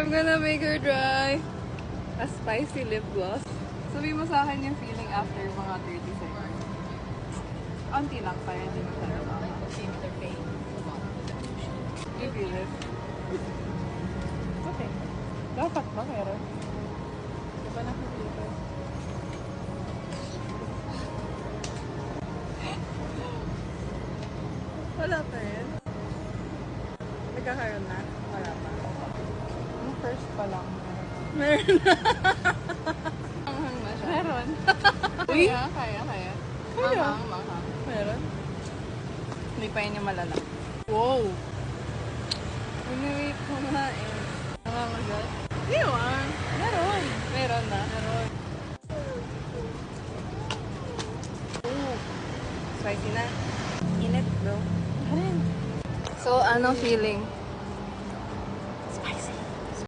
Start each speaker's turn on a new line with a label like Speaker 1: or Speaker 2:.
Speaker 1: I'm gonna make her try a spicy lip gloss. Sabi mo sa akin yung feeling after mga 30 seconds. Unti lang, para hindi mo talaga. You feel it? Okay. Dapat ba meron? Di ba nakikita? Wala pa rin. Nagkakaroon na? Wala pa. Yung first pa lang. Meron na. Manghang na siya. Meron. Uy? Kaya. Manghang. Meron? Hindi pa yun yung malala. Wow! Wait ko nga eh. Nangangagal? Hindi naman. Meron. Meron na. Meron. Ooh. Spicy na. Init bro. So, anong feeling?